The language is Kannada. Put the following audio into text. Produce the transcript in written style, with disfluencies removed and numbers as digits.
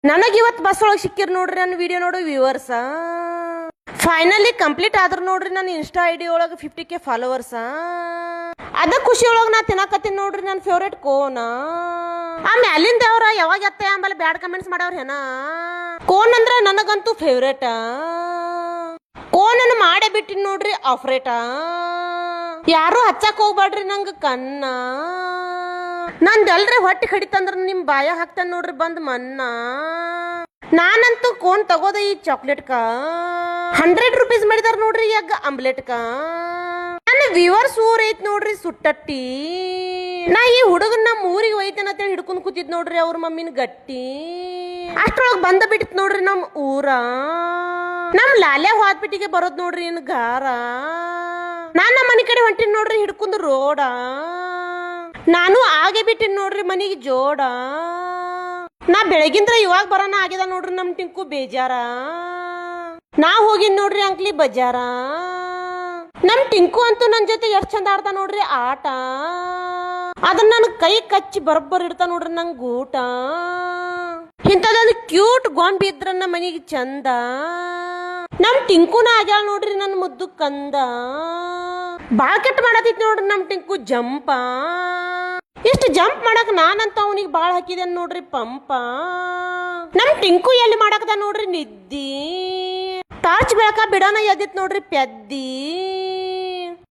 ನನಗೆ ಇವತ್ತು ಬಸ್ ಒಳಗೆ ಸಿಕ್ಕಿರ್ ನೋಡ್ರಿ ನನ್ನ ವಿಡಿಯೋ ನೋಡೋ ವ್ಯೂವರ್ಸ. ಫೈನಲಿ ಕಂಪ್ಲೀಟ್ ಆದ್ರ ನೋಡ್ರಿ ನನ್ನ ಇನ್ಸ್ಟಾ ಐಡಿ ಒಳಗೆ 50K ಫಾಲೋವರ್ಸ. ಅದ ಖುಷಿ ಒಳಗೆ ನಾ ತಿನ್ನಕತ್ತೀನಿ ನೋಡ್ರಿ ನನ್ನ ಫೇವ್ರೇಟ್ ಕೋನ್. ಆ ಮ್ಯಾಲಿಂದ ಅವ್ರ ಯಾವಾಗ ಎತ್ತ ಆಮೇಲೆ ಬ್ಯಾಡ್ ಕಮೆಂಟ್ಸ್ ಮಾಡವ್ರ ಏನ. ಕೋನ್ ಅಂದ್ರ ನನಗಂತೂ ಫೇವ್ರೇಟ. ಕೋನ್ ಅನ್ನು ಮಾಡೇ ಬಿಟ್ಟಿನಿ ನೋಡ್ರಿ ಆಫ್ರೇಟ. ಯಾರು ಹಚ್ಚಕ್ ಹೋಗ್ಬೇಡ್ರಿ ನಂಗ ಕನ್ನ. ನಂದೆಲ್ರಿ ಹೊಟ್ಟೆ ಕಡಿತಂದ್ರ ನಿಮ್ ಬಾಯ ಹಾಕ್ತಾನ ನೋಡ್ರಿ ಬಂದ್ ಮನ್ನ. ನಾನಂತೂ ಕೋನ್ ತಗೋದ ಈ ಚಾಕ್ಲೇಟ್ ಕಾ 100 ರೂಪೀಸ್ ಮಾಡಿದಾರ ನೋಡ್ರಿ ಈಗ ಆಮ್ಲೆಟ್ ಕಾ. ನನ್ನ ವ್ಯೂವರ್ಸ್ ಊರ್ ಐತ್ ನೋಡ್ರಿ ಸುಟ್ಟಟ್ಟಿ. ನಾ ಈ ಹುಡುಗನ್ ನಮ್ಮ ಊರಿಗೆ ಒಯ್ತೇನ ಅಂತೇಳಿ ಹಿಡ್ಕೊಂಡ್ ಕೂತಿದ್ ನೋಡ್ರಿ ಅವ್ರ ಮಮ್ಮಿನ ಗಟ್ಟಿ. ಅಷ್ಟ್ರೊಳಗ್ ಬಂದ ಬಿಟ್ಟಿತ್ ನೋಡ್ರಿ ನಮ್ ಊರ. ನಮ್ ಲಾಲೆ ಹಾಸ್ಪಿಟಿಗೆ ಬರೋದ್ ನೋಡ್ರಿ ಇನ್ ಗಾರ. ನಾನ್ ನಮ್ಮ ಮನೆ ಕಡೆ ಹೊಂಟಿನ್ ನೋಡ್ರಿ ಹಿಡ್ಕೊಂಡ್ ರೋಡ. ನಾನು ಆಗೆ ಬಿಟ್ಟಿನ್ ನೋಡ್ರಿ ಮನಿಗೆ ಜೋಡ. ನಾ ಬೆಳಗಿಂದ್ರ ಇವಾಗ ಬರೋಣ ಆಗ್ಯದ ನೋಡ್ರಿ ನಮ್ ಟಿಂಕು ಬೇಜಾರ. ನಾ ಹೋಗಿನ್ ನೋಡ್ರಿ ಅಂಕ್ಲಿ ಬಜಾರ. ನಮ್ ಟಿಂಕು ಅಂತೂ ನನ್ ಜೊತೆ ಎಷ್ಟ್ ಚಂದ ಆಡ್ತಾ ನೋಡ್ರಿ ಆಟ. ಅದನ್ನ ನನ್ ಕೈ ಕಚ್ಚಿ ಬರಬ್ಬರ್ ಇಡ್ತಾ ನೋಡ್ರಿ ನಂಗ್ ಊಟ. ಇಂಥದೊಂದು ಕ್ಯೂಟ್ ಗೊಂಬಿ ಇದ್ರ ನಮ್ಮ ಮನಿಗೆ ಚಂದ. ನಮ್ ಟಿಂಕುನ ಆಗ್ಯಾಳ ನೋಡ್ರಿ ನನ್ ಮುದ್ದು ಕಂದ. ಬಾಳ್ ಕೆಟ್ಟ ಮಾಡತೈತಿ ನೋಡ್ರಿ ನಮ್ ಟಿಂಕು ಜಂಪ. ಇಷ್ಟು ಜಂಪ್ ಮಾಡಕ್ ನಾನಂತ ಅವನಿಗೆ ಬಾಳ್ ಹಾಕಿದೆ ನೋಡ್ರಿ ಪಂಪ. ನಮ್ ಟಿಂಕು ಎಲ್ಲಿ ಮಾಡಕದ ನೋಡ್ರಿ ನಿದ್ದಿ. ಟಾರ್ಚ್ ಬೆಳಕ ಬಿಡಾನ ಎದ್ದಿತ್ ನೋಡ್ರಿ ಪೆದ್ದಿ.